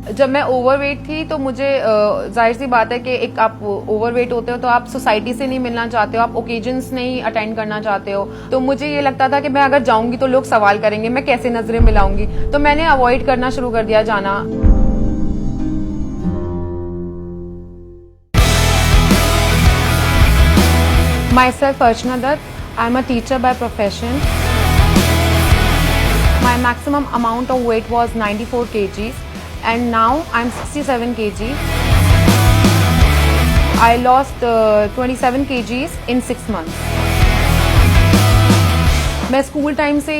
जब मैं ओवरवेट थी तो मुझे जाहिर सी बात है कि एक आप ओवरवेट होते हो तो आप सोसाइटी से नहीं मिलना चाहते हो, आप ओकेजन्स नहीं अटेंड करना चाहते हो। तो मुझे ये लगता था कि मैं अगर जाऊंगी तो लोग सवाल करेंगे, मैं कैसे नजरें मिलाऊंगी, तो मैंने अवॉइड करना शुरू कर दिया जाना। Myself Archana Dutt, I'm a teacher by profession. My maximum amount of weight was 94 kgs and now I'm 67 kg. I lost 27 kgs in 6 months. मैं स्कूल टाइम से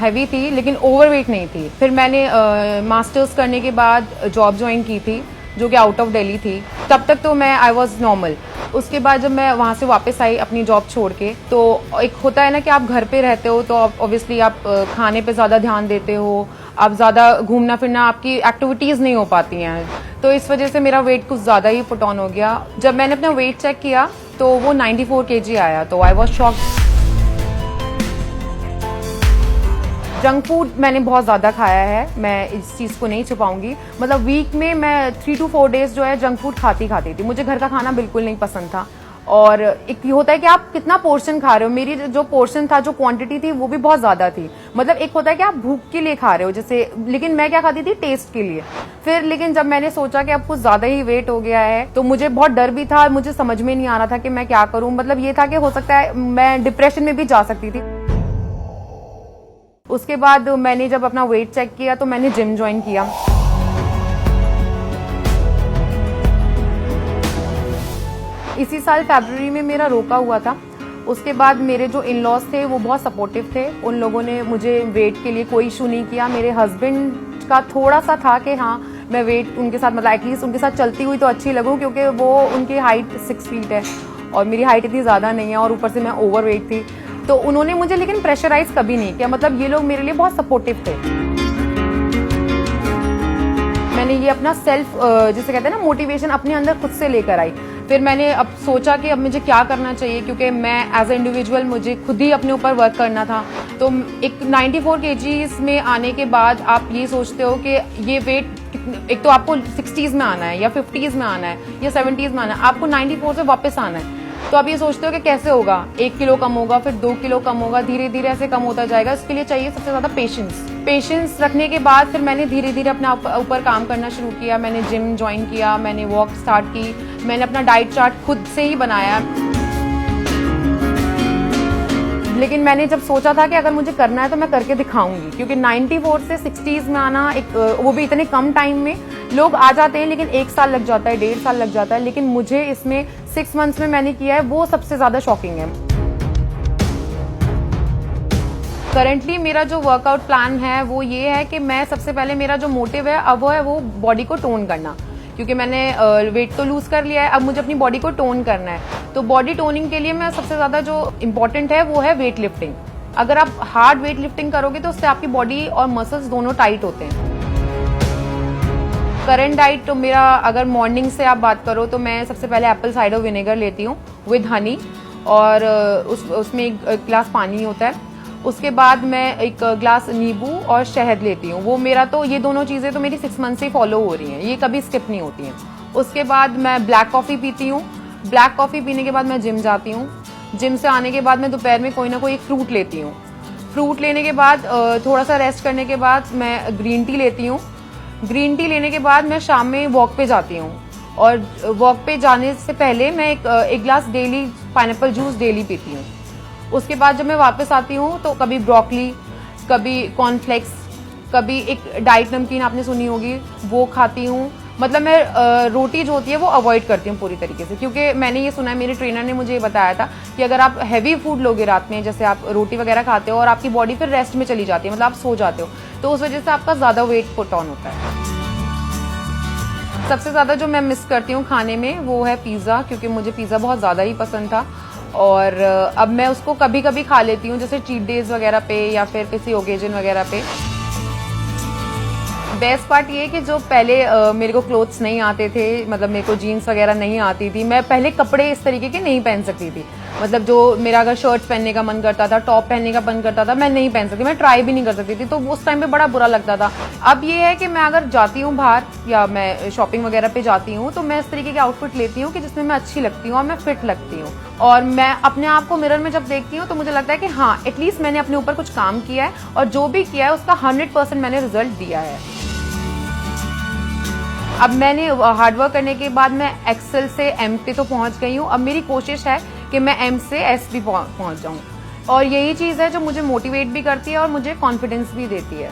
हैवी थी लेकिन ओवरवेट नहीं थी। फिर मैंने मास्टर्स करने के बाद जॉब ज्वाइन की थी जो कि आउट ऑफ दिल्ली थी। तब तक तो मैं आई वॉज नॉर्मल। उसके बाद जब मैं वहाँ से वापस आई अपनी जॉब छोड़ के, तो एक होता है ना कि आप घर पे रहते हो तो ऑब्वियसली आप खाने पे ज़्यादा ध्यान देते हो, आप ज़्यादा घूमना फिरना, आपकी एक्टिविटीज़ नहीं हो पाती हैं। तो इस वजह से मेरा वेट कुछ ज़्यादा ही पुट ऑन हो गया। जब मैंने अपना वेट चेक किया तो वो 94 kg आया, तो I was shocked. Junk food मैंने बहुत ज़्यादा खाया है, मैं इस चीज़ को नहीं छुपाऊंगी। मतलब वीक में मैं 3 to 4 days जो है जंक फूड खाती थी। मुझे घर का खाना बिल्कुल नहीं पसंद था। और एक होता है कि आप कितना पोर्शन खा रहे हो। मेरी जो पोर्शन था, जो क्वांटिटी थी, वो भी बहुत ज़्यादा थी। मतलब एक होता है कि आप भूख के लिए खा रहे हो जैसे, लेकिन मैं क्या खाती थी, टेस्ट के लिए। फिर लेकिन जब मैंने सोचा कि अब कुछ ज़्यादा ही वेट हो गया है तो मुझे बहुत डर भी था, मुझे समझ में नहीं आ रहा था कि मैं क्या करूँ। मतलब ये था कि हो सकता है मैं डिप्रेशन में भी जा सकती थी। उसके बाद मैंने जब अपना वेट चेक किया तो मैंने जिम ज्वाइन किया। इसी साल फरवरी में मेरा रोका हुआ था। उसके बाद मेरे जो इन लॉज थे वो बहुत सपोर्टिव थे। उन लोगों ने मुझे वेट के लिए कोई इशू नहीं किया। मेरे हस्बैंड का थोड़ा सा था कि हाँ मैं वेट उनके साथ, मतलब एटलीस्ट उनके साथ चलती हुई तो अच्छी लगूं, क्योंकि वो उनकी हाइट 6 फीट है और मेरी हाइट इतनी ज़्यादा नहीं है और ऊपर से मैं ओवरवेट थी। तो उन्होंने मुझे लेकिन प्रेशराइज कभी नहीं किया। मतलब ये लोग मेरे लिए बहुत सपोर्टिव थे। मैंने ये अपना सेल्फ जिसे कहते हैं ना मोटिवेशन अपने अंदर खुद से लेकर आई। फिर मैंने अब सोचा कि अब मुझे क्या करना चाहिए, क्योंकि मैं एज ए इंडिविजुअल मुझे खुद ही अपने ऊपर वर्क करना था। तो एक 94 kgs में आने के बाद आप ये सोचते हो कि ये वेट, एक तो आपको 60s में आना है या 50s में आना है या 70s में आना है, आपको 94 से वापस आना है। तो आप ये सोचते हो कि कैसे होगा, 1 किलो कम होगा, फिर 2 किलो कम होगा, धीरे धीरे ऐसे कम होता जाएगा। इसके लिए चाहिए सबसे ज्यादा पेशेंस रखने के बाद फिर मैंने धीरे धीरे अपने ऊपर काम करना शुरू किया। मैंने जिम ज्वाइन किया, मैंने वॉक स्टार्ट की, मैंने अपना डाइट चार्ट खुद से ही बनाया। लेकिन मैंने जब सोचा था कि अगर मुझे करना है तो मैं करके दिखाऊंगी, क्योंकि 94 से 60s में आना, एक वो भी इतने कम टाइम में। लोग आ जाते हैं लेकिन 1 साल लग जाता है, 1.5 साल लग जाता है, लेकिन मुझे इसमें 6 months में मैंने किया है, वो सबसे ज्यादा शॉकिंग है। करंटली मेरा जो वर्कआउट प्लान है वो ये है कि मैं सबसे पहले, मेरा जो मोटिव है अब वो है वो बॉडी को टोन करना, क्योंकि मैंने वेट तो लूज कर लिया है, अब मुझे अपनी बॉडी को टोन करना है। तो बॉडी टोनिंग के लिए मैं सबसे ज्यादा जो इम्पोर्टेंट है वो है वेट लिफ्टिंग। अगर आप हार्ड वेट लिफ्टिंग करोगे तो उससे आपकी बॉडी और मसल्स दोनों टाइट होते हैं। करंट डाइट तो मेरा, अगर मॉर्निंग से आप बात करो तो मैं सबसे पहले एप्पल साइडर विनेगर लेती हूँ विद हनी, और उसमें 1 गिलास पानी होता है। उसके बाद मैं 1 गिलास नींबू और शहद लेती हूँ। वो मेरा तो, ये दोनों चीज़ें तो मेरी 6 months से फॉलो हो रही हैं, ये कभी स्किप नहीं होती हैं। उसके बाद मैं ब्लैक कॉफ़ी पीती हूँ। ब्लैक कॉफ़ी पीने के बाद मैं जिम जाती हूँ। जिम से आने के बाद मैं दोपहर में कोई ना कोई एक फ्रूट लेती हूँ। फ्रूट लेने के बाद थोड़ा सा रेस्ट करने के बाद मैं ग्रीन टी लेती हूँ। ग्रीन टी लेने के बाद मैं शाम में वॉक पे जाती हूँ, और वॉक पे जाने से पहले मैं एक गिलास डेली पाइनएप्पल जूस डेली पीती हूँ। उसके बाद जब मैं वापस आती हूँ तो कभी ब्रोकली, कभी कॉर्नफ्लेक्स, कभी एक डाइट नमकीन आपने सुनी होगी, वो खाती हूँ। मतलब मैं रोटी जो होती है वो अवॉइड करती हूँ पूरी तरीके से, क्योंकि मैंने ये सुना है, मेरे ट्रेनर ने मुझे ये बताया था कि अगर आप हैवी फूड लोगे रात में, जैसे आप रोटी वगैरह खाते हो और आपकी बॉडी फिर रेस्ट में चली जाती है, मतलब आप सो जाते हो, तो उस वजह से आपका ज़्यादा वेट पुट ऑन होता है। सबसे ज़्यादा जो मैं मिस करती हूँ खाने में वो है पिज़्ज़ा, क्योंकि मुझे पिज़्ज़ा बहुत ज़्यादा ही पसंद था, और अब मैं उसको कभी कभी खा लेती हूँ, जैसे चीट डेज वगैरह पे या फिर किसी ओकेजन वगैरह पे। बेस्ट पार्ट ये कि जो पहले मेरे को क्लोथ्स नहीं आते थे, मतलब मेरे को जीन्स वगैरह नहीं आती थी, मैं पहले कपड़े इस तरीके के नहीं पहन सकती थी। मतलब जो मेरा अगर शर्ट्स पहनने का मन करता था, टॉप पहनने का मन करता था, मैं नहीं पहन सकती, मैं ट्राई भी नहीं कर सकती थी, तो उस टाइम पे बड़ा बुरा लगता था। अब ये है कि मैं अगर जाती हूँ बाहर या मैं शॉपिंग वगैरह पे जाती हूँ तो मैं इस तरीके के आउटफिट लेती हूँ कि जिसमें मैं अच्छी लगती हूँ और मैं फिट लगती हूँ, और मैं अपने आप को मिरर में जब देखती हूँ तो मुझे लगता है कि हाँ एटलीस्ट मैंने अपने ऊपर कुछ काम किया है, और जो भी किया है उसका 100% मैंने रिजल्ट दिया है। अब मैंने हार्डवर्क करने के बाद मैं एक्सेल से एम पे तो पहुंच गई हूँ। अब मेरी कोशिश है कि मैं एम से एस भी पहुंच जाऊँ, और यही चीज़ है जो मुझे मोटिवेट भी करती है और मुझे कॉन्फिडेंस भी देती है।